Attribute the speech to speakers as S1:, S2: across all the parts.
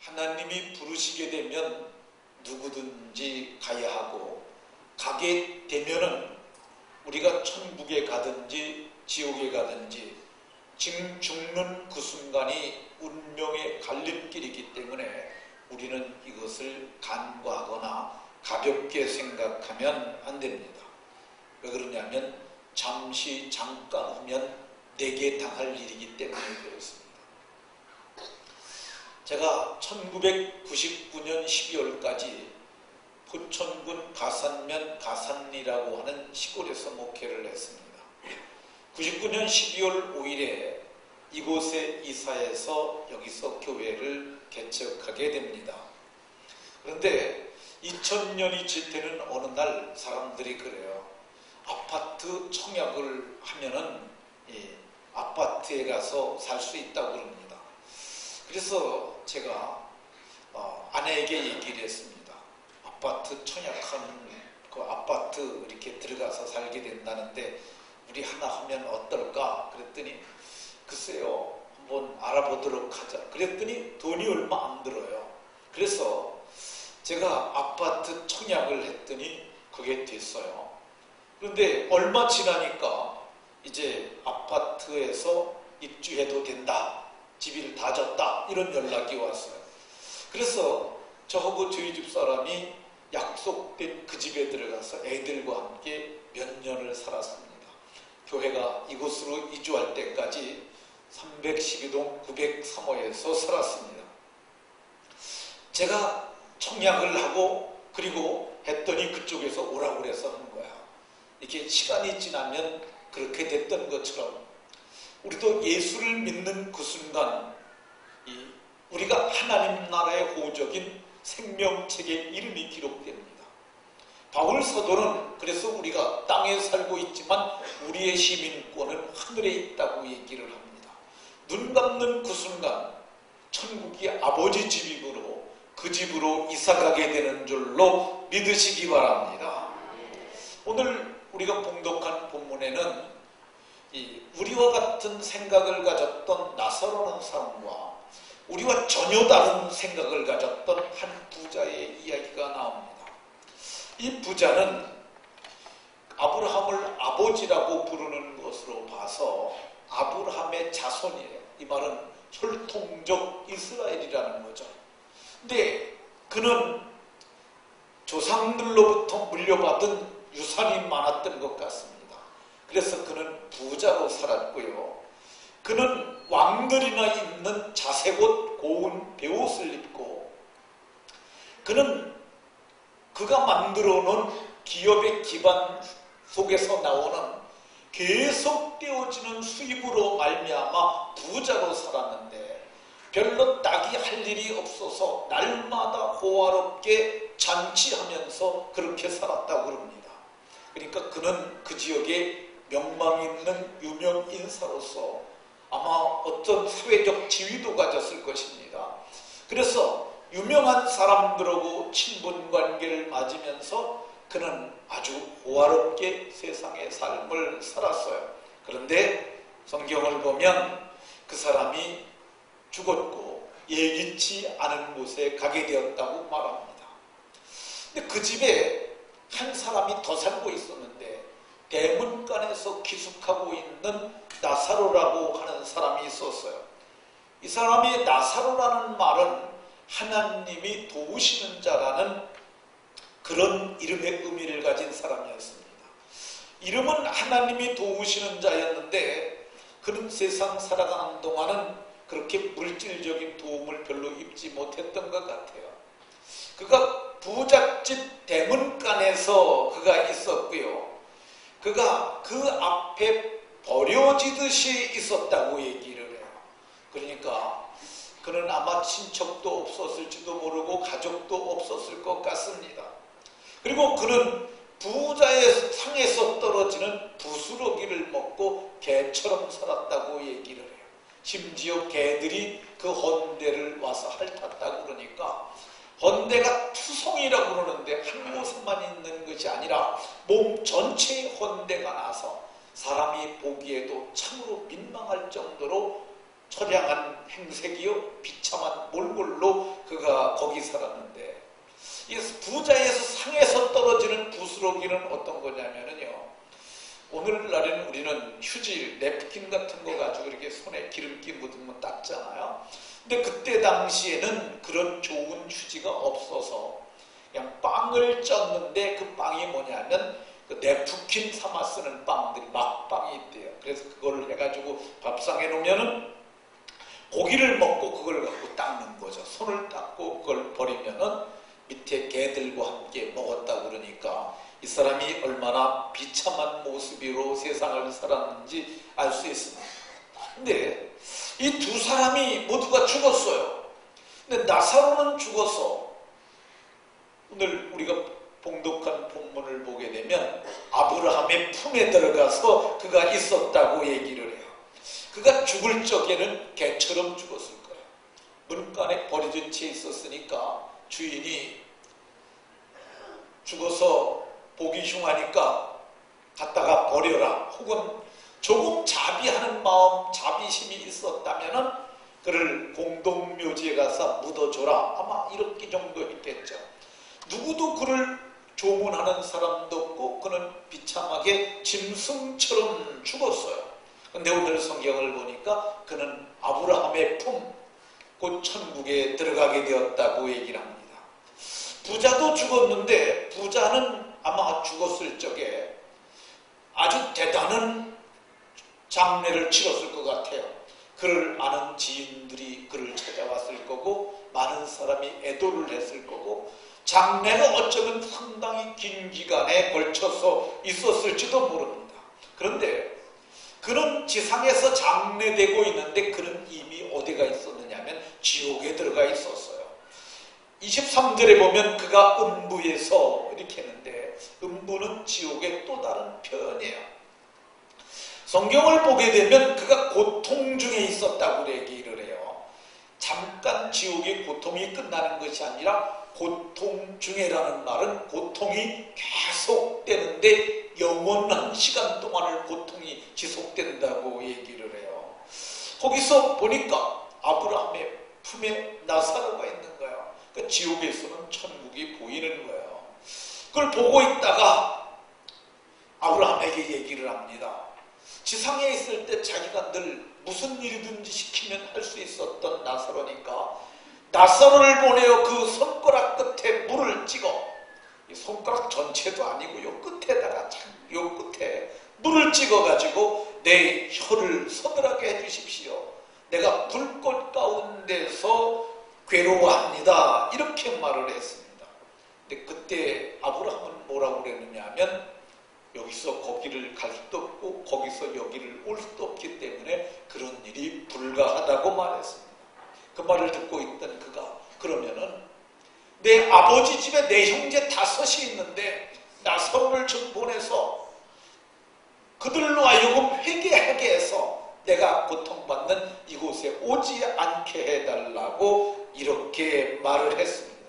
S1: 하나님이 부르시게 되면 누구든지 가야 하고, 가게 되면은 우리가 천국에 가든지 지옥에 가든지 지금 죽는 그 순간이 운명의 갈림길이기 때문에 우리는 이것을 간과하거나 가볍게 생각하면 안 됩니다. 왜 그러냐면 잠시 잠깐 후면 내게 당할 일이기 때문에 그렇습니다. 제가 1999년 12월까지 포천군 가산면 가산리라고 하는 시골에서 목회를 했습니다. 99년 12월 5일에 이곳에 이사해서 여기서 교회를 개척하게 됩니다. 그런데 2000년이 질 때는 어느 날 사람들이 그래요. 아파트 청약을 하면은 아파트에 가서 살 수 있다고 그럽니다. 그래서 제가 아내에게 얘기를 했습니다. 아파트 청약하는 그 아파트 이렇게 들어가서 살게 된다는데 우리 하나 하면 어떨까? 그랬더니 글쎄요, 한번 알아보도록 하자. 그랬더니 돈이 얼마 안 들어요. 그래서 제가 아파트 청약을 했더니 그게 됐어요. 그런데 얼마 지나니까 이제 아파트에서 입주해도 된다, 집을 다 줬다, 이런 연락이 왔어요. 그래서 저하고 저희 집 사람이 약속된 그 집에 들어가서 애들과 함께 몇 년을 살았습니다. 교회가 이곳으로 이주할 때까지 312동 903호에서 살았습니다. 제가 청약을 하고 그리고 했더니 그쪽에서 오라고 그래서 한 거야. 이렇게 시간이 지나면 그렇게 됐던 것처럼 우리도 예수를 믿는 그 순간 우리가 하나님 나라의 호적인 생명책에 이름이 기록됩니다. 바울 사도는 그래서 우리가 땅에 살고 있지만 우리의 시민권은 하늘에 있다고 얘기를 합니다. 눈 감는 그 순간 천국이 아버지 집이므로 그 집으로 이사가게 되는 줄로 믿으시기 바랍니다. 오늘 우리가 봉독한 본문에는 우리와 같은 생각을 가졌던 나사로라는 사람과 우리와 전혀 다른 생각을 가졌던 한 부자의 이야기가 나옵니다. 이 부자는 아브라함을 아버지라고 부르는 것으로 봐서 아브라함의 자손이에요. 이 말은 혈통적 이스라엘이라는 거죠. 근데 그는 조상들로부터 물려받은 유산이 많았던 것 같습니다. 그래서 그는 부자로 살았고요. 그는 왕들이나 입는 자색옷, 고운 베옷을 입고 그가 만들어 놓은 기업의 기반 속에서 나오는 계속되어지는 수입으로 말미암아 부자로 살았는데 별로 딱히 할 일이 없어서 날마다 호화롭게 잔치하면서 그렇게 살았다고 그럽니다. 그러니까 그는 그 지역에 명망 있는 유명 인사로서 아마 어떤 사회적 지위도 가졌을 것입니다. 그래서 유명한 사람들하고 친분 관계를 맺으면서 그는 아주 호화롭게 세상의 삶을 살았어요. 그런데 성경을 보면 그 사람이 죽었고 예기치 않은 곳에 가게 되었다고 말합니다. 근데 그 집에 한 사람이 더 살고 있었는데 대문간에서 기숙하고 있는 나사로라고 하는 사람이 있었어요. 이 사람이 나사로라는 말은 하나님이 도우시는 자라는 그런 이름의 의미를 가진 사람이었습니다. 이름은 하나님이 도우시는 자였는데 그는 세상 살아가는 동안은 그렇게 물질적인 도움을 별로 입지 못했던 것 같아요. 그가 부잣집 대문간에서 그가 있었고요. 그가 그 앞에 버려지듯이 있었다고 얘기를 해요. 그러니까 그는 아마 친척도 없었을지도 모르고 가족도 없었을 것 같습니다. 그리고 그는 부자의 상에서 떨어지는 부스러기를 먹고 개처럼 살았다고 얘기를 해요. 심지어 개들이 그 헌대를 와서 핥았다고 그러니까 헌대가 투성이라고 그러는데 한 곳에만 있는 것이 아니라 몸 전체에 헌대가 나서 사람이 보기에도 참으로 민망할 정도로 처량한 행색이요 비참한 비참한 몰골로 그가 거기 살았는데, 이 부자에서 상에서 떨어지는 부스러기는 어떤 거냐면요, 오늘날에는 우리는 휴지, 냅킨 같은 거 가지고 이렇게 손에 기름기 묻으면 닦잖아요. 근데 그때 당시에는 그런 좋은 휴지가 없어서 그냥 빵을 쪘는데, 그 빵이 뭐냐면 그 냅킨 삼아 쓰는 빵들이 막빵이 있대요. 그래서 그걸 해가지고 밥상에 놓으면은 고기를 먹고 그걸 갖고 닦는 거죠. 손을 닦고 그걸 버리면은 밑에 개들과 함께 먹었다 그러니까 이 사람이 얼마나 비참한 모습으로 세상을 살았는지 알 수 있습니다. 근데 이 두 사람이 모두가 죽었어요. 근데 나사로는 죽어서 오늘 우리가 봉독한 본문을 보게 되면 아브라함의 품에 들어가서 그가 있었다고 얘기를 해요. 그가 죽을 적에는 개처럼 죽었을 거예요. 문간에 버려진 채 있었으니까 주인이 죽어서 보기 흉하니까 갖다가 버려라, 혹은 조금 자비하는 마음, 자비심이 있었다면은 그를 공동묘지에 가서 묻어줘라, 아마 이렇게 정도 있겠죠. 누구도 그를 조문하는 사람도 없고 그는 비참하게 짐승처럼 죽었어요. 근데 오늘 성경을 보니까 그는 아브라함의 품, 곧 천국에 들어가게 되었다고 얘기를 합니다. 부자도 죽었는데 부자는 아마 죽었을 적에 아주 대단한 장례를 치렀을 것 같아요. 그를 아는 지인들이 그를 찾아왔을 거고 많은 사람이 애도를 했을 거고 장례가 어쩌면 상당히 긴 기간에 걸쳐서 있었을지도 모릅니다. 그런데 그는 지상에서 장례되고 있는데 그는 이미 어디가 있었느냐면 지옥에 들어가 있었어요. 23절에 보면 그가 음부에서 이렇게 했는데, 음부는 지옥의 또 다른 표현이에요. 성경을 보게 되면 그가 고통 중에 있었다고 얘기를 해요. 잠깐 지옥의 고통이 끝나는 것이 아니라 고통 중에라는 말은 고통이 계속되는데 영원한 시간 동안을 고통이 지속된다고 얘기를 해요. 거기서 보니까 아브라함의 품에 나사로가 있는 거예요. 그러니까 지옥에서는 천국이 보이는 거예요. 그걸 보고 있다가 아브라함에게 얘기를 합니다. 지상에 있을 때 자기가 늘 무슨 일이든지 시키면 할 수 있었던 나사로니까 나사로를 보내어 그 손가락 끝에 물을 찍어, 이 손가락 전체도 아니고 요 끝에다가 요 끝에 물을 찍어가지고 내 혀를 서늘하게 해주십시오. 내가 불꽃 가운데서 괴로워합니다. 이렇게 말을 했습니다. 근데 그때 아브라함은 뭐라고 그랬느냐 하면 여기서 거기를 갈 수도 없고 거기서 여기를 올 수도 없기 때문에 그런 일이 불가하다고 말했습니다. 그 말을 듣고 있던 그가 그러면은 내 아버지 집에 내 형제 5이 있는데 나사로를 좀 보내서 그들로 하여금 회개하게 해서 내가 고통받는 이곳에 오지 않게 해달라고 이렇게 말을 했습니다.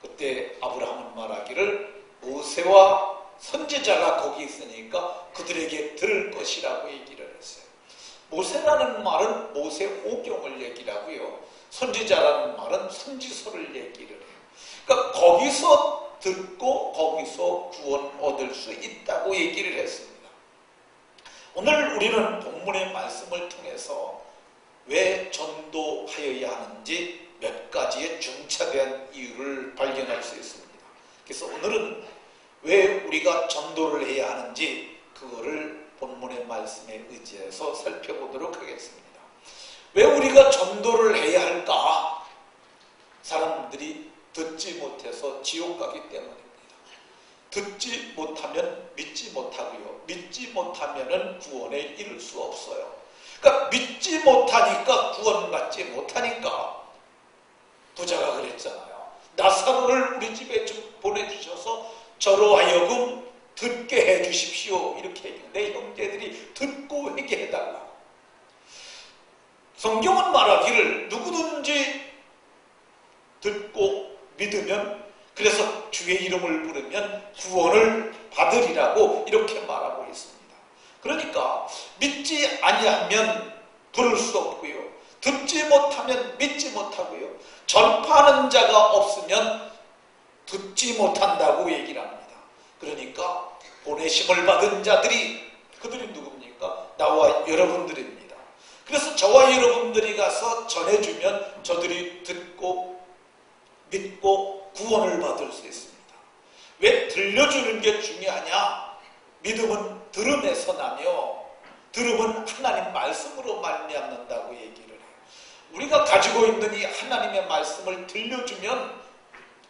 S1: 그때 아브라함은 말하기를 모세와 선지자가 거기 있으니까 그들에게 들을 것이라고 얘기를 했어요. 모세라는 말은 모세오경을 얘기를 하고요. 선지자라는 말은 선지서를 얘기를 해요. 그러니까 거기서 듣고 거기서 구원 얻을 수 있다고 얘기를 했습니다. 오늘 우리는 본문의 말씀을 통해서 왜 전도하여야 하는지 몇 가지의 중차대한 이유를 발견할 수 있습니다. 그래서 오늘은 왜 우리가 전도를 해야 하는지 그거를 본문의 말씀에 의지해서 살펴보도록 하겠습니다. 왜 우리가 전도를 해야 할까? 사람들이 듣지 못해서 지옥 가기 때문입니다. 듣지 못하면 믿지 못하고요. 믿지 못하면 구원에 이를 수 없어요. 그러니까 믿지 못하니까 구원받지 못하니까 부자가 그랬잖아요. 나사로를 우리 집에 좀 보내주셔서 저로 하여금 듣게 해주십시오. 이렇게 얘기해요. 내 형제들이 듣고 회개해달라. 성경은 말하기를 누구든지 듣고 믿으면, 그래서 주의 이름을 부르면 구원을 받으리라고 이렇게 말하고 있습니다. 그러니까 믿지 아니하면 부를 수 없고요. 듣지 못하면 믿지 못하고요. 전파하는 자가 없으면 듣지 못한다고 얘기를 합니다. 그러니까 보내심을 받은 자들이 그들이 누굽니까? 나와 여러분들입니다. 그래서 저와 여러분들이 가서 전해주면 저들이 듣고 믿고 구원을 받을 수 있습니다. 왜 들려주는 게 중요하냐? 믿음은 들음에서 나며 들음은 하나님 말씀으로 말미암는다고 얘기를 해요. 우리가 가지고 있는 이 하나님의 말씀을 들려주면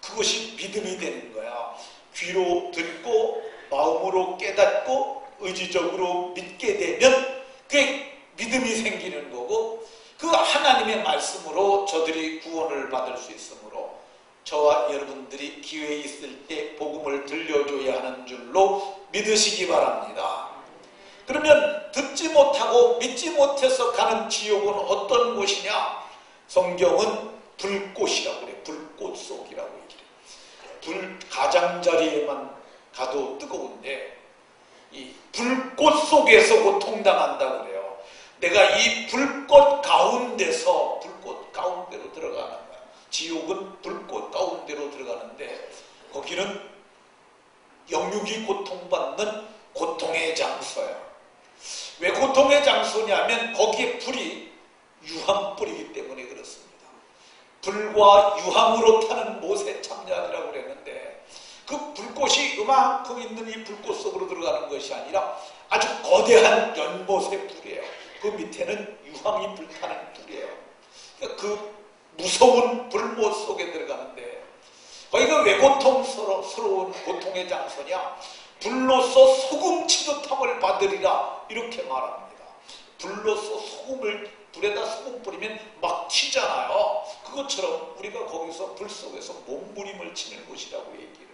S1: 그것이 믿음이 되는 거야. 귀로 듣고 마음으로 깨닫고 의지적으로 믿게 되면 그게 믿음이 생기는 거고, 그 하나님의 말씀으로 저들이 구원을 받을 수 있으므로 저와 여러분들이 기회 있을 때 복음을 들려줘야 하는 줄로 믿으시기 바랍니다. 그러면 듣지 못하고 믿지 못해서 가는 지옥은 어떤 곳이냐? 성경은 불꽃이라고 그래요. 불꽃 속이라고 얘기해요. 불 가장자리에만 가도 뜨거운데 이 불꽃 속에서 고통당한다고 그래요. 내가 이 불꽃 가운데서 불꽃 가운데로 들어가는 거야. 지옥은 불꽃 가운데로 들어가는데 거기는 영육이 고통받는 고통의 장소야. 왜 고통의 장소냐면 거기에 불이 유황불이기 때문에 그렇습니다. 불과 유황으로 타는 못의 참전이라고 그랬는데 그 불꽃이 요만큼 있는 이 불꽃 속으로 들어가는 것이 아니라 아주 거대한 연못의 불이에요. 그 밑에는 유황이 불타는 불이에요. 그러니까 그 무서운 불못 속에 들어가는데 거기가 왜 고통스러운 고통의 장소냐? 불로서 소금 치듯함을 받으리라 이렇게 말합니다. 불로서 불에다 소금 뿌리면 막 튀잖아요. 그것처럼 우리가 거기서 불 속에서 몸부림을 치는 곳이라고 얘기를 해요.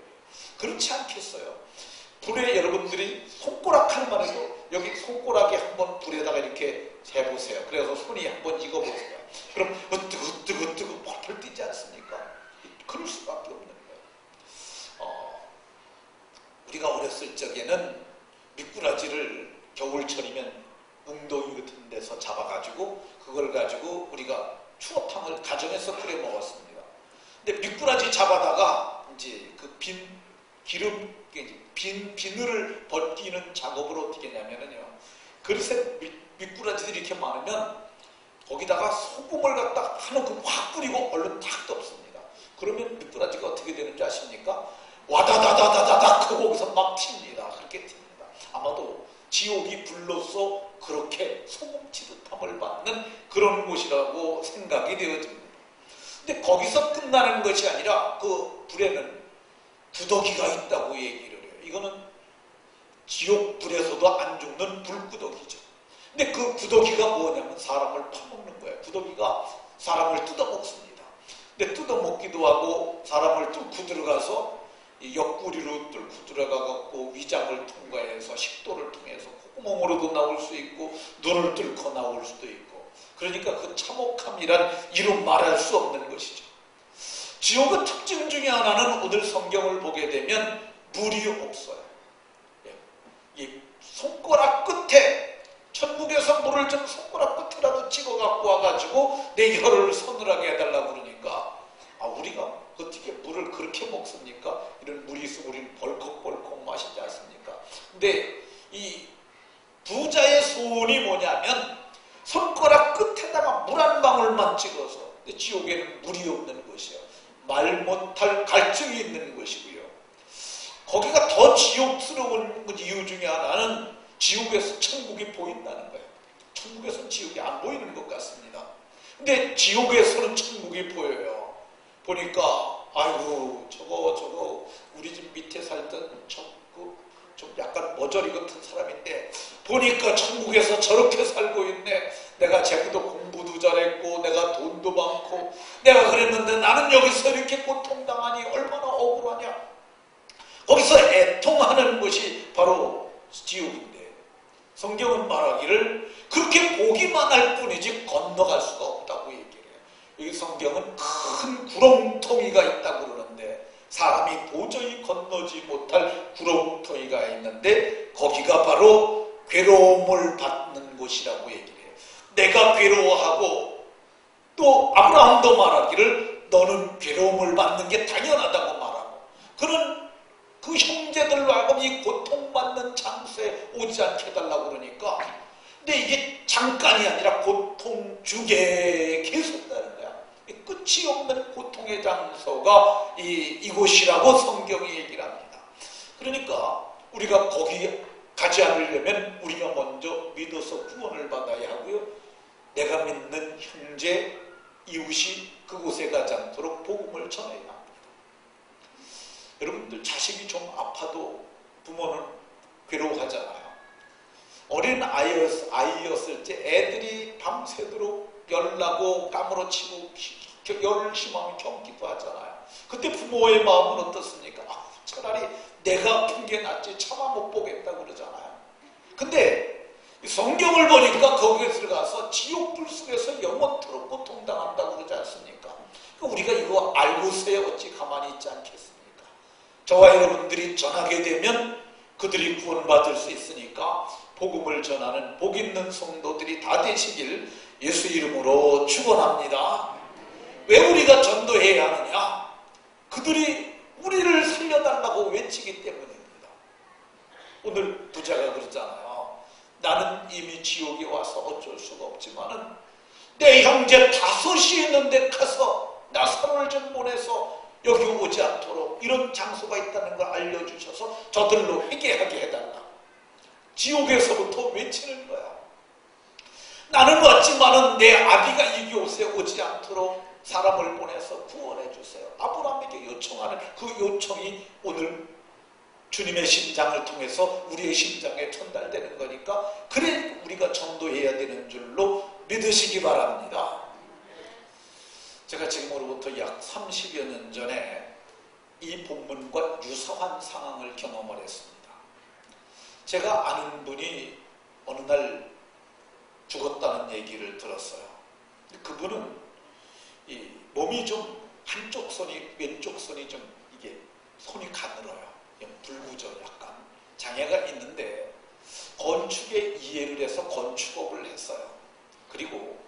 S1: 그렇지 않겠어요? 불에 여러분들이 손가락 하나만 해도 여기 손가락에 한번 불에다가 이렇게 해보세요. 그래서 손이 한번 익어보세요. 그럼 뜨거 펄펄 뛰지 않습니까? 그럴 수밖에 없는 거예요. 우리가 어렸을 적에는 미꾸라지를 겨울철이면 웅덩이 같은 데서 잡아가지고 그걸 가지고 우리가 추어탕을 가정에서 끓여 먹었습니다. 근데 미꾸라지 잡아다가 이제 그 비늘을 벗기는 작업을 어떻게 했냐면요. 그릇에 미꾸라지들이 이렇게 많으면 거기다가 소금을 갖다 한우큼 확 뿌리고 얼른 탁 덮습니다. 그러면 미꾸라지가 어떻게 되는지 아십니까? 와다다다다다닥 하고 거기서 막 튑니다. 그렇게 튑니다. 아마도 지옥이 불로서 그렇게 소금치듯함을 받는 그런 곳이라고 생각이 되어집니다. 근데 거기서 끝나는 것이 아니라 그 불에는 구더기가 있다고 얘기를 해요. 이거는 지옥 불에서도 안 죽는 불구더기죠. 근데 그 구더기가 뭐냐면 사람을 파먹는 거예요. 구더기가 사람을 뜯어먹습니다. 근데 뜯어먹기도 하고 사람을 뚫고 들어가서 옆구리로 뚫고 들어가갖고 위장을 통과해서 식도를 통해서 콧구멍으로도 나올 수 있고 눈을 뚫고 나올 수도 있고, 그러니까 그 참혹함이란 이루 말할 수 없는 것이죠. 지옥의 특징 중에 하나는 오늘 성경을 보게 되면 물이 없어요. 이 손가락 끝에, 천국에서 물을 좀 손가락 끝에라도 찍어갖고 와가지고 내 혀를 서늘하게 해달라고 그러니까 우리가 어떻게 물을 그렇게 먹습니까? 이런 물이 있으면 우리는 벌컥벌컥 마시지 않습니까? 근데 이 부자의 소원이 뭐냐면 손가락 끝에다가 물 한 방울만 찍어서, 근데 지옥에는 물이 없는 것이에요. 말 못할 갈증이 있는 것이고요. 거기가 더 지옥스러운 이유 중에 하나는 지옥에서 천국이 보인다는 거예요. 천국에서는 지옥이 안 보이는 것 같습니다. 근데 지옥에서는 천국이 보여요. 보니까 아이고 저거 우리 집 밑에 살던 좀 약간 머저리 같은 사람인데 보니까 천국에서 저렇게 살고 있네. 내가 제구도 공부도 잘했고 내가 돈도 많고 내가 그랬는데 나는 여기서 이렇게 고통당하니 얼마나 억울하냐. 거기서 애통하는 것이 바로 지옥인데 성경은 말하기를 그렇게 보기만 할 뿐이지 건너갈 수가 없다고 얘기해요. 여기 성경은 큰 구렁텅이가 있다고 그러는데 사람이 도저히 건너지 못할 구렁텅이가 있는데 거기가 바로 괴로움을 받는 곳이라고 얘기해요. 내가 괴로워하고 또 아브라함도 말하기를 너는 괴로움을 받는 게 당연하다고 말하고, 그는 그 형제들로 하여금 이 고통받는 장소에 오지 않게 해달라고 그러니까, 근데 이게 잠깐이 아니라 고통 중에 계속된다는 거야. 끝이 없는 고통의 장소가 이곳이라고 성경이 얘기를 합니다. 그러니까 우리가 거기 가지 않으려면 우리가 먼저 믿어서 구원을 받아야 하고요. 내가 믿는 형제, 이웃이 그곳에 가지 않도록 복음을 전해야 합니다. 여러분들 자식이 좀 아파도 부모는 괴로워하잖아요. 어린 아이였을 때 애들이 밤새도록 열나고 까무러치고 열을 심하면 경기도 하잖아요. 그때 부모의 마음은 어떻습니까? 차라리 내가 아픈 게 낫지 차마 못 보겠다 그러잖아요. 근데 성경을 보니까 거기에 들어가서 지옥불 속에서 영원토록 고통당한다고 그러지 않습니까? 우리가 이거 알고서야 어찌 가만히 있지 않겠습니까? 저와 여러분들이 전하게 되면 그들이 구원받을 수 있으니까 복음을 전하는 복 있는 성도들이 다 되시길 예수 이름으로 축원합니다. 왜 우리가 전도해야 하느냐? 그들이 우리를 살려달라고 외치기 때문입니다. 오늘 부자가 그러잖아요. 나는 이미 지옥에 와서 어쩔 수가 없지만은 내 형제 5이 있는데 가서 나사로를 좀 보내서 여기 오지 않도록 이런 장소가 있다는 걸 알려주셔서 저들로 회개하게 해달라. 지옥에서부터 외치는 거야. 나는 왔지만은 내 아비가 이곳에 오지 않도록 사람을 보내서 구원해 주세요. 아브라함에게 요청하는 그 요청이 오늘 주님의 심장을 통해서 우리의 심장에 전달되는 거니까, 그래 우리가 전도해야 되는 줄로 믿으시기 바랍니다. 제가 지금으로부터 약 30여 년 전에 이 본문과 유사한 상황을 경험을 했습니다. 제가 아는 분이 어느 날 죽었다는 얘기를 들었어요. 그분은 이 몸이 좀 한쪽 손이, 왼쪽 손이 좀 이게 손이 가늘어요. 불구죠. 약간 장애가 있는데 건축에 이해를 해서 건축업을 했어요. 그리고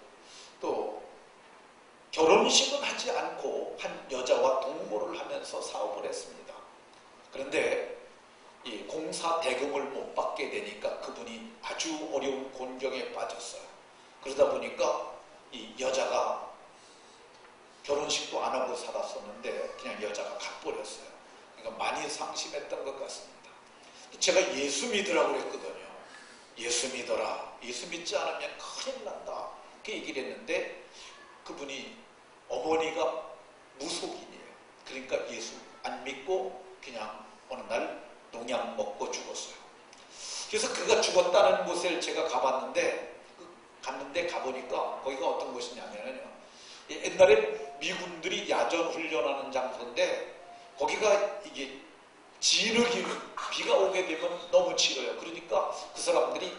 S1: 또 결혼식은 하지 않고 한 여자와 동거를 하면서 사업을 했습니다. 그런데 이 공사 대금을 못 받게 되니까 그분이 아주 어려운 곤경에 빠졌어요. 그러다 보니까 이 여자가 결혼식도 안 하고 살았었는데 그냥 여자가 가버렸어요. 그러니까 많이 상심했던 것 같습니다. 제가 예수 믿으라고 그랬거든요. 예수 믿어라. 예수 믿지 않으면 큰일 난다. 그렇게 얘기를 했는데 그분이 어머니가 무속인이에요. 그러니까 예수 안 믿고 그냥 어느 날 농약 먹고 죽었어요. 그래서 그가 죽었다는 곳을 제가 가봤는데, 가보니까 거기가 어떤 곳이냐면요, 옛날에 미군들이 야전 훈련하는 장소인데 거기가 이게 진흙이 비가 오게 되면 너무 지러요. 그러니까 그 사람들이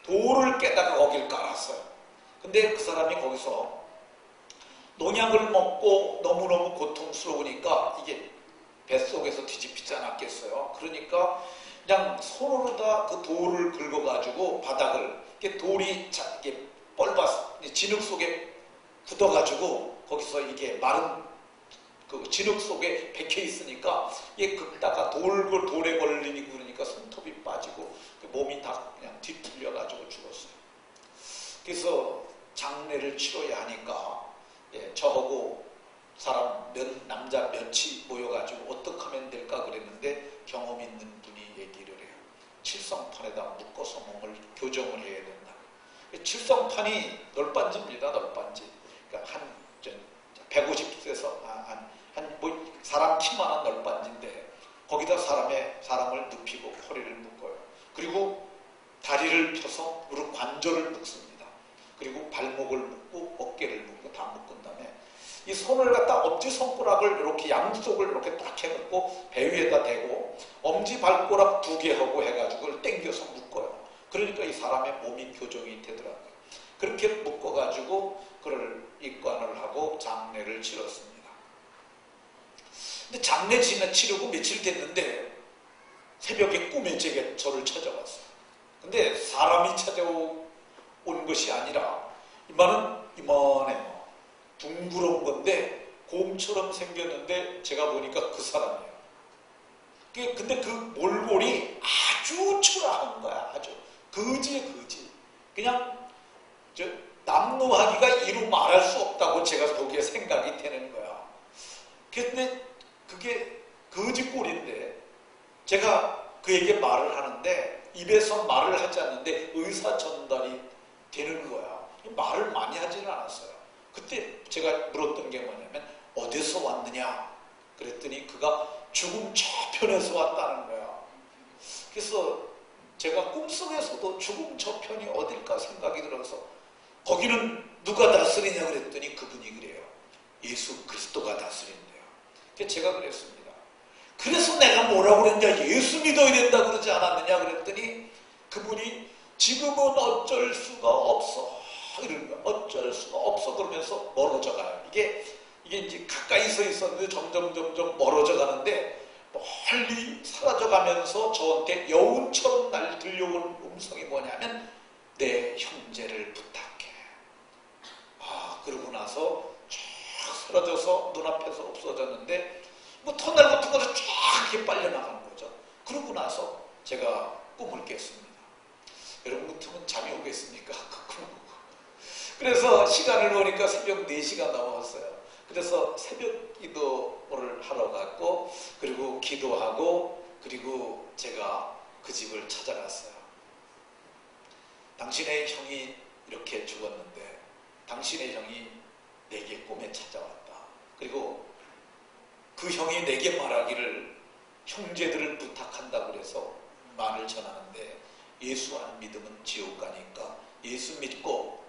S1: 돌을 깨다가 거길 깔았어요. 근데 그 사람이 거기서 농약을 먹고 너무너무 고통스러우니까 이게 뱃속에서 뒤집히지 않았겠어요. 그러니까 그냥 손으로 다 그 돌을 긁어가지고 바닥을, 이게 돌이 이게 뻘밭, 진흙 속에 굳어가지고 거기서 이게 마른 그 진흙 속에 박혀 있으니까 이게 긁다가 돌에 걸리고 그러니까 손톱이 빠지고 몸이 다 그냥 뒤틀려가지고 죽었어요. 그래서 장례를 치러야 하니까 저하고 사람 남자 몇이 모여가지고 어떻게 하면 될까 그랬는데 경험 있는 분이 얘기를 해요. 칠성판에다 묶어서 몸을 교정을 해야 된다. 칠성판이 널빤지입니다. 널빤지. 그러니까 한 150에서 뭐 사람 키만한 널빤지인데 거기다 사람을 눕히고 허리를 묶어요. 그리고 다리를 펴서 무릎 관절을 묶습니다. 그리고 발목을 묶고 어깨를 묶고 다 묶은 다음에 이 손을 갖다 엄지손가락을 이렇게 양쪽을 이렇게 딱 해갖고 배 위에다 대고 엄지발가락 2개 하고 해가지고 그걸 당겨서 묶어요. 그러니까 이 사람의 몸이 교정이 되더라고요. 그렇게 묶어가지고 그걸 입관을 하고 장례를 치렀습니다. 근데 장례 치르고 며칠 됐는데 새벽에 꿈에 제게 저를 찾아왔어요. 근데 사람이 찾아온 것이 아니라 이만해요. 둥그런 건데 곰처럼 생겼는데 제가 보니까 그 사람이에요. 근데 그 몰골이 아주 초라한 거야. 아주 거지에 거지. 그냥 남루하기가 이루 말할 수 없다고 제가 거기에 생각이 되는 거야. 근데 그게 거지 꼴인데 제가 그에게 말을 하는데 입에서 말을 하지 않는데 의사 전달이 되는 거야. 말을 많이 하지는 않았어요. 그때 제가 물었던 게 뭐냐면 어디서 왔느냐 그랬더니 그가 죽음 저편에서 왔다는 거야. 그래서 제가 꿈속에서도 죽음 저편이 어딜까 생각이 들어서 거기는 누가 다스리냐 그랬더니 그분이 그래요. 예수 그리스도가 다스린대요. 그래서 제가 그랬습니다. 그래서 내가 뭐라고 그랬냐, 예수 믿어야 된다 그러지 않았느냐 그랬더니 그분이 지금은 어쩔 수가 없어 이러는 거야. 어쩔 수가 없어 그러면서 멀어져 가요. 이게 이제 가까이서 있었는데 점점 멀어져 가는데 멀리 사라져 가면서 저한테 여운처럼 날 들려온 음성이 뭐냐면 내 형제를 부탁해. 그러고 나서 쫙 사라져서 눈앞에서 없어졌는데 뭐 터널 같은 거를 쫙 이렇게 빨려나가는 거죠. 그러고 나서 제가 꿈을 깼습니다. 여러분 같으면 잠이 오겠습니까? 그래서 시간을 보니까 새벽 4시가 넘었어요. 그래서 새벽 기도를 하러 갔고 그리고 기도하고 그리고 제가 그 집을 찾아갔어요. 당신의 형이 이렇게 죽었는데 당신의 형이 내게 꿈에 찾아왔다. 그리고 그 형이 내게 말하기를 형제들을 부탁한다고 그래서 말을 전하는데 예수 안 믿으면 지옥 가니까 예수 믿고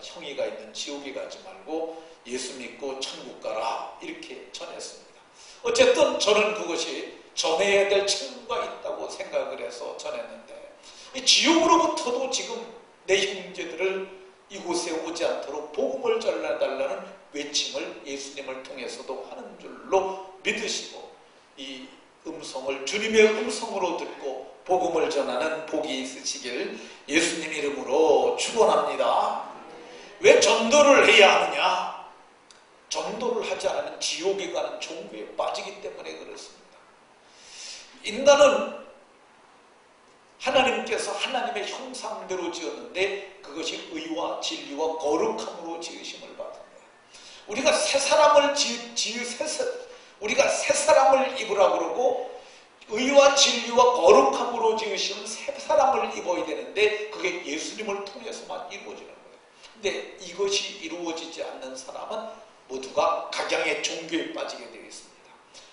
S1: 형이가 있는 지옥에 가지 말고 예수 믿고 천국 가라 이렇게 전했습니다. 어쨌든 저는 그것이 전해야 될 책무가 있다고 생각을 해서 전했는데 이 지옥으로부터도 지금 내 형제들을 이곳에 오지 않도록 복음을 전해달라는 외침을 예수님을 통해서도 하는 줄로 믿으시고 이 음성을 주님의 음성으로 듣고 복음을 전하는 복이 있으시길 예수님 이름으로 축원합니다. 왜 전도를 해야 하느냐? 전도를 하지 않으면 지옥에 가는 종교에 빠지기 때문에 그렇습니다. 인간은 하나님께서 하나님의 형상대로 지었는데 그것이 의와 진리와 거룩함으로 지으심을 받은 거예요. 우리가 새 사람을 입으라고 그러고 의와 진리와 거룩함으로 지으시는 새 사람을 입어야 되는데 그게 예수님을 통해서만 이루어지는 거예요. 근데 이것이 이루어지지 않는 사람은 모두가 각양의 종교에 빠지게 되어 있습니다.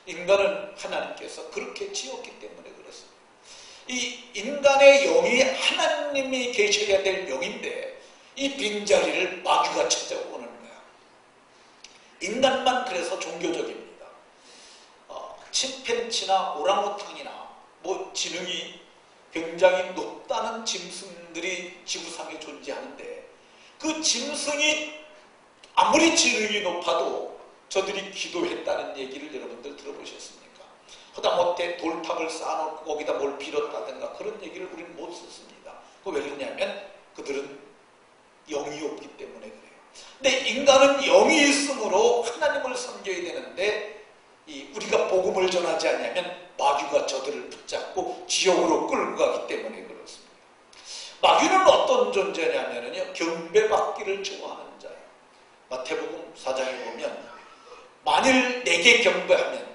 S1: 인간은 하나님께서 그렇게 지었기 때문에 그렇습니다. 이 인간의 영이 하나님이 계셔야 될 영인데 이 빈자리를 마귀가 찾아오는 거야. 인간만 그래서 종교적입니다. 침팬치나 오랑우탕이나 뭐 지능이 굉장히 높다는 짐승들이 지구상에 존재하는데 그 짐승이 아무리 지능이 높아도 저들이 기도했다는 얘기를 여러분들 들어보셨습니까? 하다못해 돌탑을 쌓아놓고 거기다 뭘 빌었다든가 그런 얘기를 우리는 못 듣습니다. 왜 그러냐면 그들은 영이 없기 때문에 그래요. 근데 인간은 영이 있으므로 하나님을 섬겨야 되는데 우리가 복음을 전하지 않으면 마귀가 저들을 붙잡고 지옥으로 끌고 가기 때문에 그렇습니다. 마귀는 어떤 존재냐면요, 경배받기를 좋아하는 자예요. 마태복음 4장에 보면 만일 내게 경배하면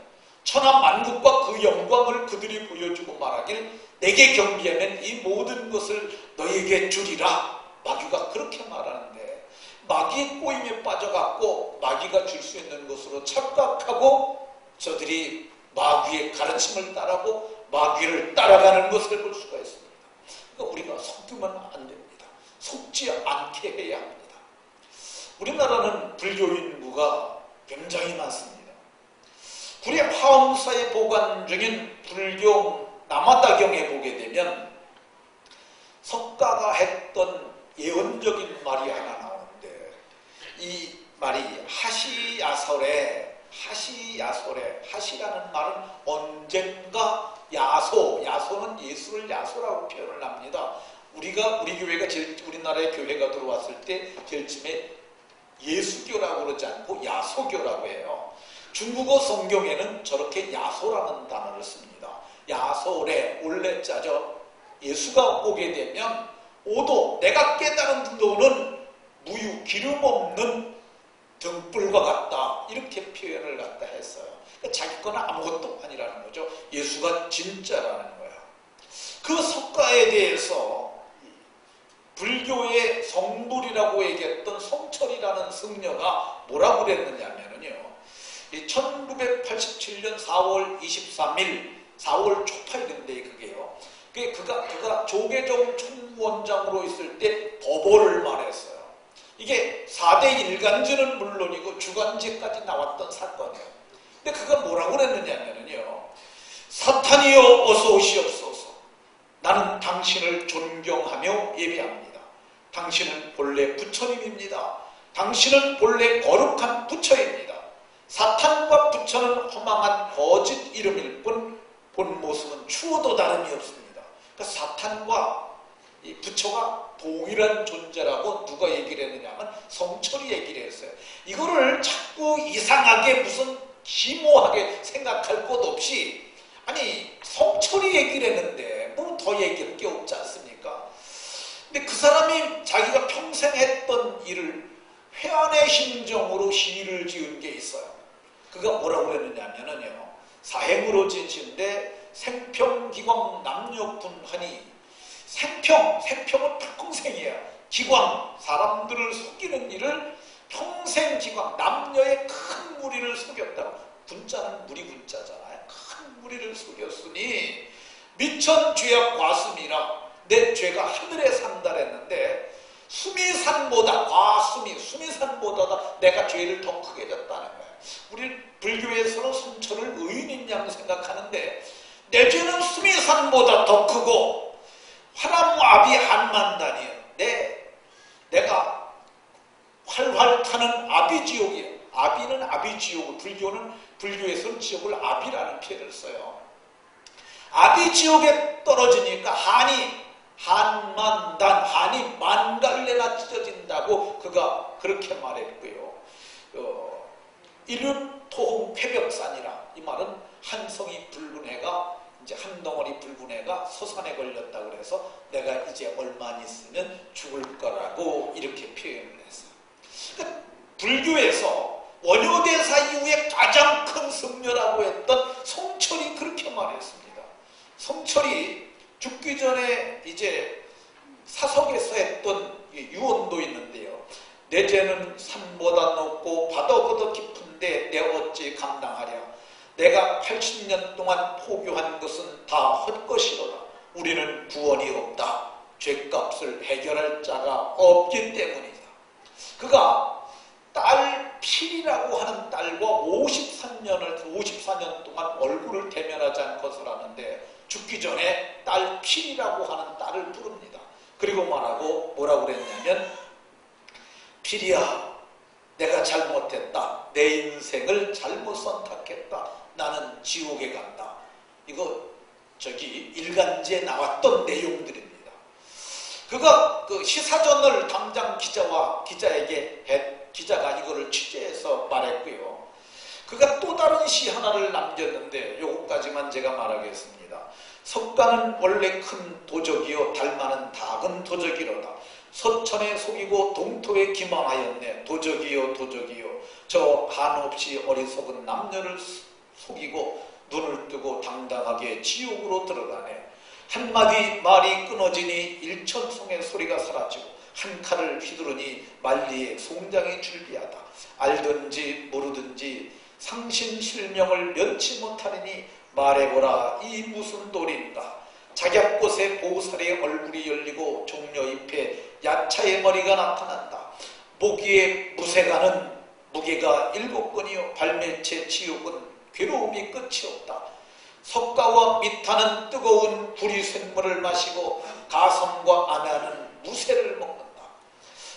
S1: 천하 만국과 그 영광을 그들이 보여주고 말하길 내게 경배하면 이 모든 것을 너에게 주리라. 마귀가 그렇게 말하는데 마귀의 꼬임에 빠져갖고 마귀가 줄 수 있는 것으로 착각하고 저들이 마귀의 가르침을 따르고 마귀를 따라가는 것을 볼 수가 있습니다. 그러니까 우리가 속으면 안 됩니다. 속지 않게 해야 합니다. 우리나라는 불교 인구가 굉장히 많습니다. 구리 화엄사에 보관 중인 불교 남아다경에 보게 되면 석가가 했던 예언적인 말이 하나 나오는데 이 말이 하시라는 말은 언젠가 야소는 예수를 야소라고 표현을 합니다. 우리 교회가 우리나라의 교회가 들어왔을 때 제일 처음에 예수교라고 그러지 않고 야소교라고 해요. 중국어 성경에는 저렇게 야소라는 단어를 씁니다. 야소래, 올레자죠. 예수가 오게 되면 오도, 내가 깨달은 도는 무유, 기름 없는 등불과 같다. 이렇게 표현을 갖다 했어요. 그러니까 자기 거는 아무것도 아니라는 거죠. 예수가 진짜라는 거야. 그 석가에 대해서 불교의 성불이라고 얘기했던 성철이라는 승려가 뭐라고 그랬느냐면요. 1987년 4월 23일, 4월 초파일인데 그게요. 그가 조계종 총원장으로 있을 때 법오를 말했어요. 이게 4대 일간지는 물론이고 주간지까지 나왔던 사건이에요. 근데 그가 뭐라고 그랬느냐면요. 사탄이여 어서 오시옵소서. 나는 당신을 존경하며 예배합니다. 당신은 본래 부처님입니다. 당신은 본래 거룩한 부처입니다. 사탄과 부처는 허망한 거짓 이름일 뿐 본 모습은 추워도 다름이 없습니다. 그러니까 사탄과 이 부처가 동일한 존재라고 누가 얘기를 했느냐 하면 성철이 얘기를 했어요. 이거를 자꾸 이상하게 무슨 기모하게 생각할 것 없이 아니 성철이 얘기를 했는데 뭐 더 얘기할 게 없지 않습니까? 근데 그 사람이 자기가 평생 했던 일을 회한의 심정으로 시를 지은 게 있어요. 그가 뭐라고 그랬느냐면요. 사행으로 진시인데 생평기광 남녀분하니 생평은 평생이야. 기광, 사람들을 속이는 일을 평생 기광, 남녀의 큰 무리를 속였다고. 군자는 무리 군자잖아요. 큰 무리를 속였으니 미천죄악 과수미라. 내 죄가 하늘에 산다랬는데 수미산보다 수미산보다 내가 죄를 더 크게 졌다는 거예요. 우리 불교에서는 성철을 의인인 양 생각하는데 내 죄는 수미산보다 더 크고 화람아비 한만단이에요. 내가 활활 타는 아비지옥이에요. 아비는 아비지옥, 불교에서는 지옥을 아비라는 표현을 써요. 아비지옥에 떨어지니까 한이 만갈래나 찢어진다고 그가 그렇게 말했고요. 일륜토홍 쾌벽산이라, 이 말은 한성이 붉은 해가 이제 한 덩어리 붉은 해가 서산에 걸렸다 그래서 내가 이제 얼마 있으면 죽을 거라고 이렇게 표현을 했어요. 그러니까 불교에서 원효대사 이후에 가장 큰 승려라고 했던 성철이 그렇게 말했습니다. 성철이 죽기 전에 이제 사석에서 했던 유언도 있는데요. 내 죄는 산보다 높고 바다보다 깊은데 내 어찌 감당하랴. 내가 80년 동안 포교한 것은 다 헛것이로다. 우리는 구원이 없다. 죄값을 해결할 자가 없기 때문이다. 그가 딸 필이라고 하는 딸과 54년 동안 얼굴을 대면하지 않고 살았는데 죽기 전에 딸 필이라고 하는 딸을 부릅니다. 그리고 뭐라고 그랬냐면 필이야, 내가 잘못했다. 내 인생을 잘못 선택했다. 나는 지옥에 간다. 이거 일간지에 나왔던 내용들입니다. 그가 그 시사전을 담당 기자가 이거를 취재해서 말했고요. 그가 또 다른 시 하나를 남겼는데 요거까지만 제가 말하겠습니다. 석가는 원래 큰 도적이요 달마는 작은 도적이로다. 서천에 속이고 동토에 기망하였네. 도적이요 저 한없이 어리석은 남녀를 속이고 눈을 뜨고 당당하게 지옥으로 들어가네. 한마디 말이 끊어지니 일천송의 소리가 사라지고 한 칼을 휘두르니 만리의 송장이 줄비하다. 알든지 모르든지 상신실명을 면치 못하리니 말해보라 이 무슨 도리인가. 작약꽃에 보살의 얼굴이 열리고 종려잎에 야차의 머리가 나타난다. 모기의 무쇠가는 무게가 7건이요 발매체 지옥은 괴로움이 끝이 없다. 석가와 미타는 뜨거운 구리 쇳물을 마시고 가성과 아메아는 무쇠를 먹는다.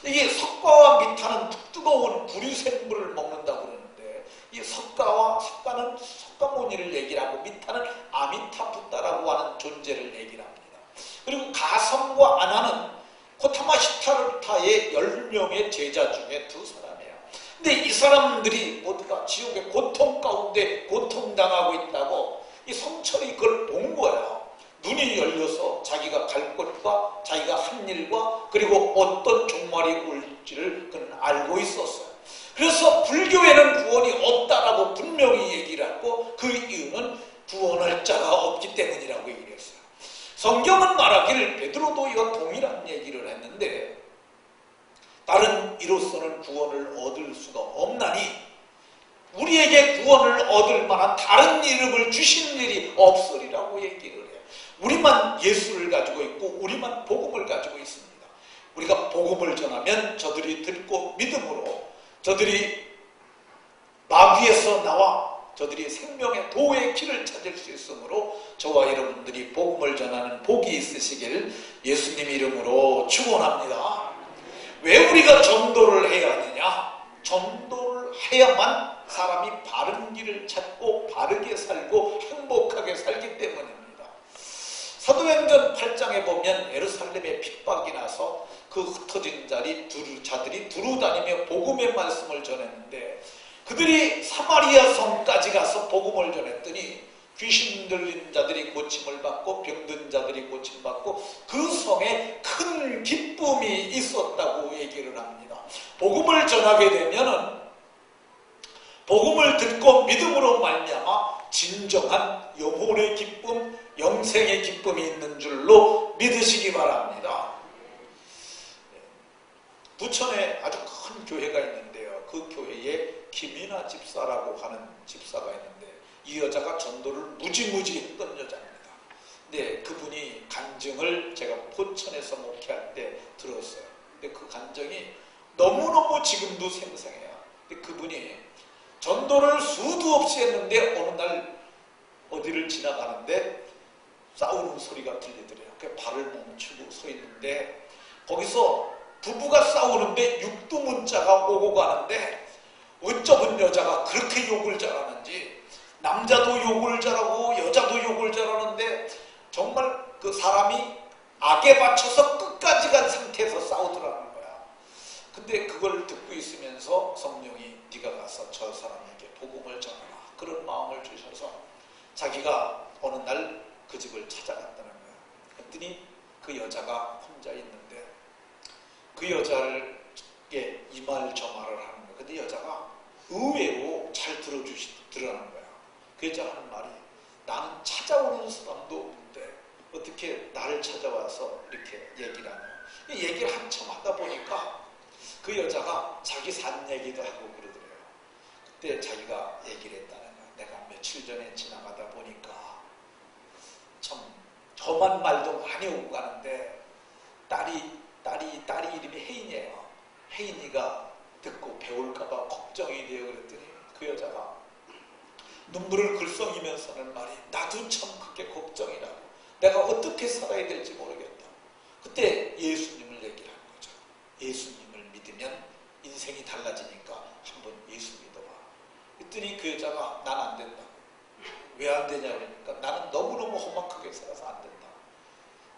S1: 이게 석가와 미타는 뜨거운 구리 쇳물을 먹는다고 그러는데 이 석가는 석가모니를 얘기를 하고 미타는 아미타붓다라고 하는 존재를 얘기를 합니다. 그리고 가성과 아나는 고타마 시타르타의 10명의 제자 중에 2사람이에요. 근데 이 사람들이 모두가 지옥의 고통 가운데 고통당하고 있다고 이 성철이 그걸 본 거야. 눈이 열려서 자기가 갈 곳과 자기가 한 일과 그리고 어떤 종말이 올지를 그는 알고 있었어요. 그래서 불교에는 구원이 없다라고 분명히 얘기를 하고 그 이유는 구원할 자가 없기 때문이라고 얘기를 했어요. 성경은 말하기를 베드로도 이와 동일한 얘기를 했는데 다른 이로서는 구원을 얻을 수가 없나니 우리에게 구원을 얻을 만한 다른 이름을 주신 일이 없으리라고 얘기를 해요. 우리만 예수를 가지고 있고 우리만 복음을 가지고 있습니다. 우리가 복음을 전하면 저들이 듣고 믿음으로 저들이 마귀에서 나와 저들이 생명의 도의 길을 찾을 수 있으므로 저와 여러분들이 복음을 전하는 복이 있으시길 예수님 이름으로 축원합니다. 왜 우리가 전도를 해야 하느냐? 전도를 해야만 사람이 바른 길을 찾고 바르게 살고 행복하게 살기 때문입니다. 사도행전 8장에 보면 예루살렘에 핍박이 나서 그 흩어진 자들이 두루 다니며 복음의 말씀을 전했는데 그들이 사마리아 성까지 가서 복음을 전했더니 귀신 들린 자들이 고침을 받고 병든 자들이 고침을 받고 그 성에 큰 기쁨이 있었다고 얘기를 합니다. 복음을 전하게 되면은 복음을 듣고 믿음으로 말미암아 진정한 영혼의 기쁨, 영생의 기쁨이 있는 줄로 믿으시기 바랍니다. 부천에 아주 큰 교회가 있는데요. 그 교회에 김이나 집사라고 하는 집사가 있는데 이 여자가 전도를 무지무지 했던 여자입니다. 근데 그분이 간증을 제가 포천에서 목회할 때 들었어요. 근데 그 간증이 너무너무 지금도 생생해요. 근데 그분이 전도를 수도 없이 했는데 어느 날 어디를 지나가는데 싸우는 소리가 들리더래요. 그 발을 멈추고 서 있는데 거기서 부부가 싸우는데 육두문자가 오고 가는데 어쩌면 여자가 그렇게 욕을 잘하는지 남자도 욕을 잘하고 여자도 욕을 잘하는데 정말 그 사람이 악에 받쳐서 끝까지 간 상태에서 싸우더라는 거야. 근데 그걸 듣고 있으면서 성령이 네가 가서 저 사람에게 복음을 전하라 그런 마음을 주셔서 자기가 어느 날 그 집을 찾아갔다는 거야. 그랬더니 그 여자가 혼자 있는데 그 여자에게 이 말 저 말을 하는 거야. 근데 여자가 의외로 잘 들으라는 거야. 그 여자가 하는 말이 나는 찾아오는 사람도 없는데 어떻게 나를 찾아와서 이렇게 얘기를 하냐. 얘기를 한참 하다 보니까 그 여자가 자기 산 얘기도 하고 그러더래요. 그때 자기가 얘기를 했다는 거야. 내가 며칠 전에 지나가다 보니까 참 험한 말도 많이 오고 가는데 딸이 이름이 혜인이에요. 혜인이가 듣고 배울까봐 걱정이 돼요. 그랬더니 그 여자가 눈물을 글썽이면서 하는 말이 나도 참 그게 걱정이라고. 내가 어떻게 살아야 될지 모르겠다. 그때 예수님을 얘기를 하는 거죠. 예수님을 믿으면 인생이 달라지니까 한번 예수 믿어봐. 그랬더니 그 여자가 난 안 된다고. 왜 안 되냐 그러니까 나는 너무너무 험악하게 살아서 안 된다.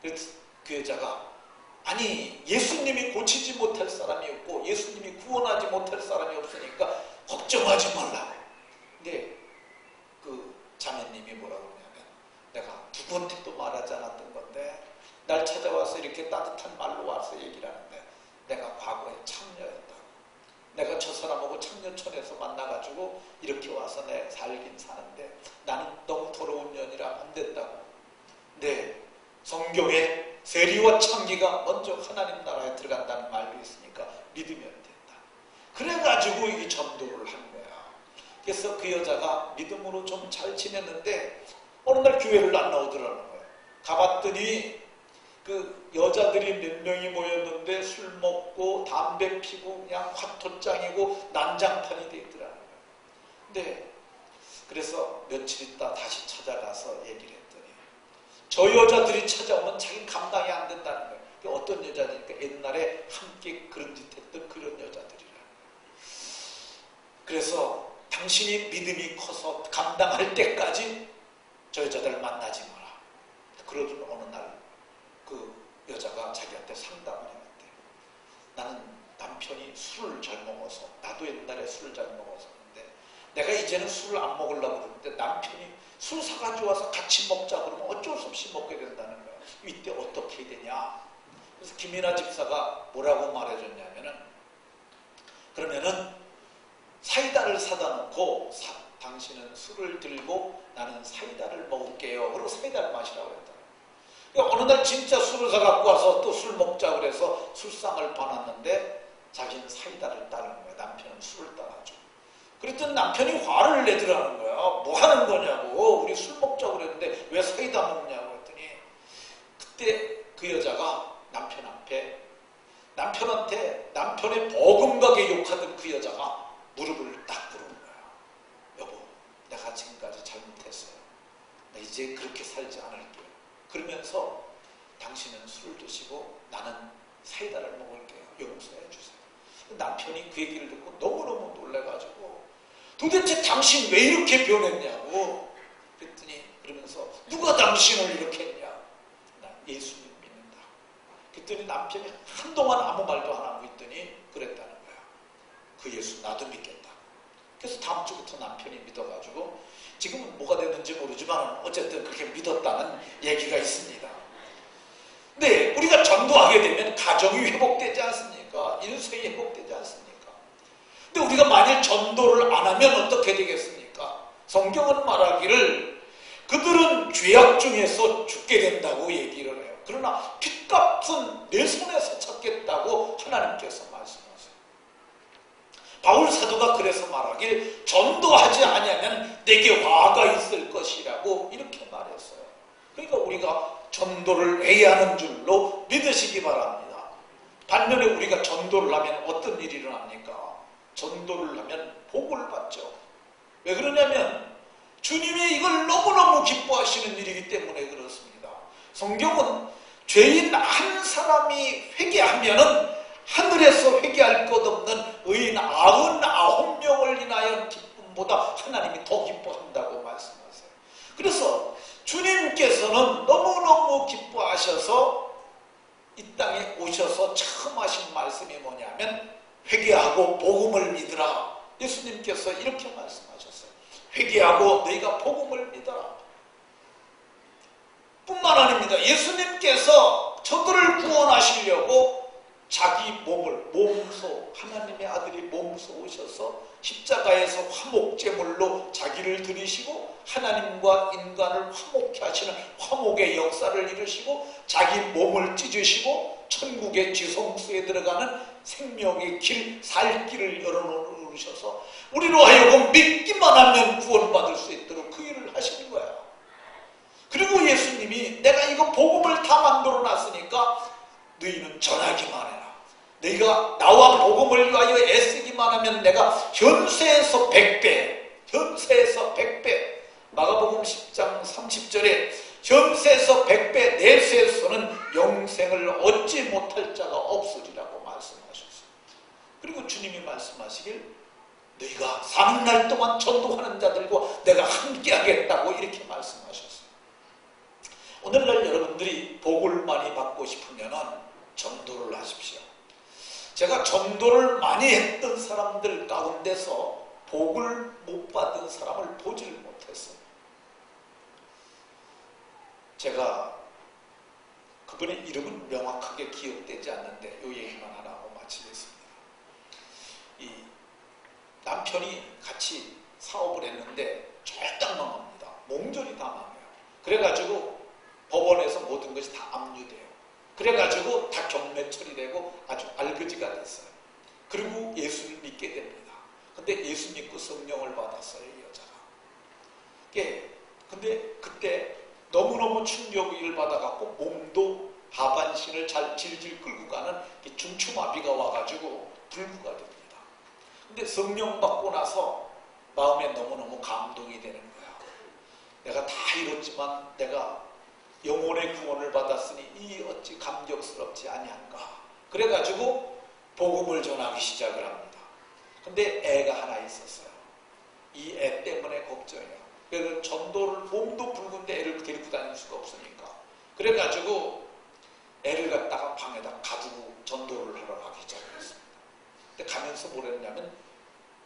S1: 그래서 그 여자가 아니 예수님이 고치지 못할 사람이 없고 예수님이 구원하지 못할 사람이 없으니까 걱정하지 말라고. 근데 그 자매님이 뭐라고 그러냐면 내가 누구한테도 말하지 않았던 건데 날 찾아와서 이렇게 따뜻한 말로 와서 얘기를 하는데 내가 과거에 창녀였다고. 내가 저 사람하고 창녀촌에서 만나가지고 이렇게 와서 내 살긴 사는데 나는 너무 더러운 년이라 안 된다고. 근데 성경에 세리와 창기가 먼저 하나님 나라에 들어간다는 말도 있으니까 믿으면 된다. 그래가지고 이 전도를 한 거야. 그래서 그 여자가 믿음으로 좀 잘 지냈는데 어느 날 교회를 안 나오더라는 거야. 가봤더니 그 여자들이 몇 명이 모였는데 술 먹고 담배 피고 그냥 화토장이고 난장판이 돼 있더라는 거야. 근데 그래서 며칠 있다 다시 찾아가서 얘기를 했더니 저 여자들이 찾아오면 자기 감당이 안 된다는 거예요. 어떤 여자들이니까 옛날에 함께 그런 짓 했던 그런 여자들이라. 그래서 당신이 믿음이 커서 감당할 때까지 저 여자들을 만나지 마라. 그러던 어느 날 그 여자가 자기한테 상담을 해봤대요. 나는 남편이 술을 잘 먹어서, 나도 옛날에 술을 잘 먹었었는데 내가 이제는 술을 안 먹으려고 그러는데 남편이 술 사가지고 와서 같이 먹자 그러면 어쩔 수 없이 먹게 된다는 거예요. 이때 어떻게 해야 되냐. 그래서 김이나 집사가 뭐라고 말해줬냐면은, 그러면은 사이다를 사다 놓고 당신은 술을 들고 나는 사이다를 먹을게요. 그리고 사이다를 마시라고 했다. 그러니까 어느 날 진짜 술을 사갖고 와서 또 술 먹자 그래서 술상을 봐놨는데 자기는 사이다를 따르는 거야. 남편은 술을 따라줘. 그랬더니 남편이 화를 내더라는 거야. 뭐 하는 거냐고. 우리 술 먹자고 그랬는데 왜 사이다 먹냐고 했더니, 그때 그 여자가 남편 앞에, 남편한테 남편의 버금가게 욕하던 그 여자가 무릎을 딱 꿇은 거야. 여보, 내가 지금까지 잘못했어요. 나 이제 그렇게 살지 않을게요. 그러면서 당신은 술을 드시고 나는 사이다를 먹을게요. 용서해 주세요. 남편이 그 얘기를 듣고 너무너무 놀래가지고, 도대체 당신 왜 이렇게 변했냐고 그랬더니, 그러면서 누가 당신을 이렇게 했냐. 나 예수님 믿는다. 그랬더니 남편이 한동안 아무 말도 안 하고 있더니 그랬다는 거야. 그 예수 나도 믿겠다. 그래서 다음 주부터 남편이 믿어가지고 지금은 뭐가 됐는지 모르지만 어쨌든 그렇게 믿었다는 얘기가 있습니다. 근데 우리가 전도하게 되면 가정이 회복되지 않습니까? 인생이 회복되지 않습니까? 근데 우리가 만일 전도를 안 하면 어떻게 되겠습니까? 성경은 말하기를 그들은 죄악 중에서 죽게 된다고 얘기를 해요. 그러나 핏값은 내 손에서 찾겠다고 하나님께서 말씀하세요. 바울 사도가 그래서 말하길 전도하지 아니하면 내게 화가 있을 것이라고 이렇게 말했어요. 그러니까 우리가 전도를 해야 하는 줄로 믿으시기 바랍니다. 반면에 우리가 전도를 하면 어떤 일이 일어납니까? 전도를 하면 복을 받죠. 왜 그러냐면 주님이 이걸 너무너무 기뻐하시는 일이기 때문에 그렇습니다. 성경은 죄인 한 사람이 회개하면은 하늘에서 회개할 것 없는 의인 99명을 인하여 기쁨보다 하나님이 더 기뻐한다고 말씀하세요. 그래서 주님께서는 너무너무 기뻐하셔서 이 땅에 오셔서 처음 하신 말씀이 뭐냐면 회개하고 복음을 믿으라. 예수님께서 이렇게 말씀하셨어요. 회개하고 너희가 복음을 믿어라. 뿐만 아닙니다. 예수님께서 저들을 구원하시려고 자기 몸을, 몸소, 하나님의 아들이 몸소 오셔서 십자가에서 화목제물로 자기를 드리시고 하나님과 인간을 화목케 하시는 화목의 역사를 이루시고 자기 몸을 찢으시고 천국의 지성소에 들어가는 생명의 길, 살 길을 열어놓으셔서 우리로 하여금 믿기만 하면 구원받을 수 있도록 그 일을 하시는 거예요. 그리고 예수님이 내가 이거 복음을 다 만들어 놨으니까 너희는 전하기만 해라. 너희가 나와 복음을 위하여 애쓰기만 하면 내가 현세에서 100배, 현세에서 100배, 마가복음 10장 30절에 현세에서 100배, 내세에서는 영생을 얻지 못할 자가 없으리라고 말씀하셨어요. 그리고 주님이 말씀하시길 너희가 사는 날 동안 전도하는 자들과 내가 함께 하겠다고 이렇게 말씀하셨어요. 오늘날 여러분들이 복을 많이 받고 싶으면 전도를 하십시오. 제가 전도를 많이 했던 사람들 가운데서 복을 못 받은 사람을 보질 못했어요. 제가 그분의 이름은 명확하게 기억되지 않는데 이 얘기만 하나 하고 마치겠습니다. 이 남편이 같이 사업을 했는데 절딱 망합니다. 몸조리 다 망해요. 그래가지고 법원에서 모든 것이 다 압류돼요. 그래가지고 다 경매 처리되고 아주 알거지가 됐어요. 그리고 예수를 믿게 됩니다. 근데 예수 믿고 성령을 받았어요, 이 여자가. 근데 그때 너무너무 충격을 받아갖고 몸도 하반신을 잘 질질 끌고 가는 중추마비가 와가지고 불구가 됩니다. 근데 성령 받고 나서 마음에 너무너무 감동이 되는 거야. 내가 다 이뤘지만 내가 영혼의 구원을 받았으니 이 어찌 감격스럽지 아니한가. 그래가지고 복음을 전하기 시작을 합니다. 근데 애가 하나 있었어요. 이 애 때문에 걱정이에요. 그래서 전도를 몸도 붉은데 애를 데리고 다닐 수가 없으니까. 그래가지고 애를 갖다가 방에다 가두고 전도를 하러 가기 시작했습니다. 방에서 뭘 했냐면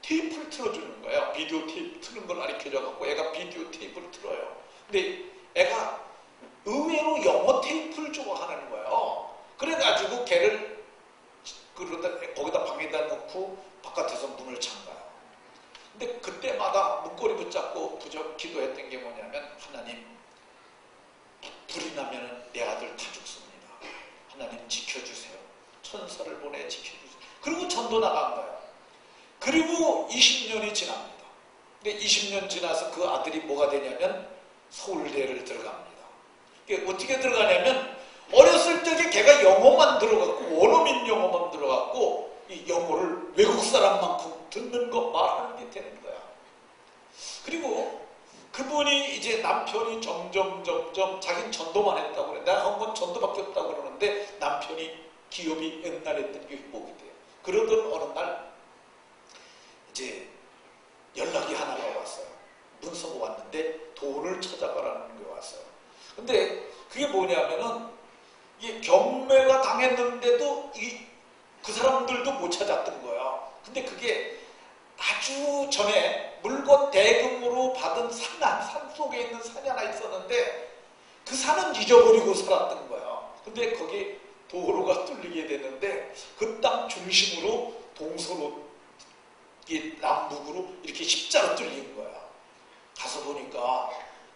S1: 테이프를 틀어주는 거예요. 비디오 테이프 트는 걸 가르쳐줘갖고 애가 비디오 테이프를 틀어요. 근데 애가 의외로 영어 테이프를 좋아하는 거예요. 그래가지고 걔를 거기다 방에다 놓고 바깥에서 문을 잠가요. 근데 그때마다 문고리 붙잡고 기도했던 게 뭐냐면, 하나님, 불이 나면 내 아들 다 죽습니다. 하나님 지켜주세요. 천사를 보내 지켜주세요. 그리고 전도 나간 거예요. 그리고 20년이 지납니다. 근데 20년 지나서 그 아들이 뭐가 되냐면 서울대를 들어갑니다. 이게 어떻게 들어가냐면, 어렸을 적에 걔가 영어만 들어갔고, 원어민 영어만 들어갔고, 이 영어를 외국 사람만큼 듣는 거 말하는 게 되는 거야. 그리고 그분이 이제 남편이 점점 자기는 전도만 했다고 그래. 내가 한 건 전도밖에 없다고 그러는데 남편이 기업이 옛날에 했던 게 회복이 돼요. 그러던 어느 날 이제 연락이 하나가 왔어요. 문서가 왔는데 돈을 찾아가라는 게 왔어요. 근데 그게 뭐냐면은 이게 경매가 당했는데도 그 사람들도 못 찾았던 거야. 근데 그게 아주 전에 물건 대금으로 받은 산 속에 있는 산이 하나 있었는데 그 산은 잊어버리고 살았던 거야. 근데 거기 도로가 뚫리게 됐는데 그 땅 중심으로 동서로 남북으로 이렇게 십자로 뚫린 거야. 가서 보니까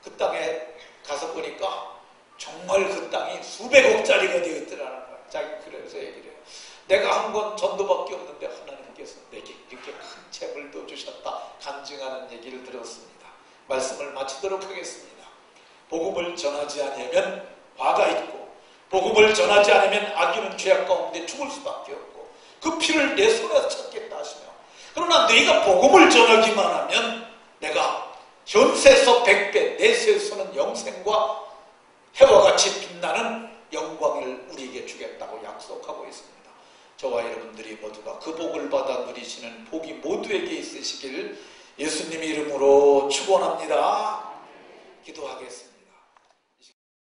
S1: 그 땅에 가서 보니까 정말 그 땅이 수백억짜리가 되었더라는 거야. 자기 그래서 얘기를 해요. 내가 한 건 전도밖에 없는데 하나님께서 내게 이렇게 큰 재물도 주셨다. 간증하는 얘기를 들었습니다. 말씀을 마치도록 하겠습니다. 복음을 전하지 않으면 화가 있고, 복음을 전하지 않으면 아기는 죄악 가운데 죽을 수밖에 없고, 그 피를 내 손에서 찾겠다 하시며, 그러나 네가 복음을 전하기만 하면 내가 현세에서 100배, 내세에서는 영생과 해와 같이 빛나는 영광을 우리에게 주겠다고 약속하고 있습니다. 저와 여러분들이 모두가 그 복을 받아 누리시는 복이 모두에게 있으시길 예수님의 이름으로 축원합니다. 기도하겠습니다.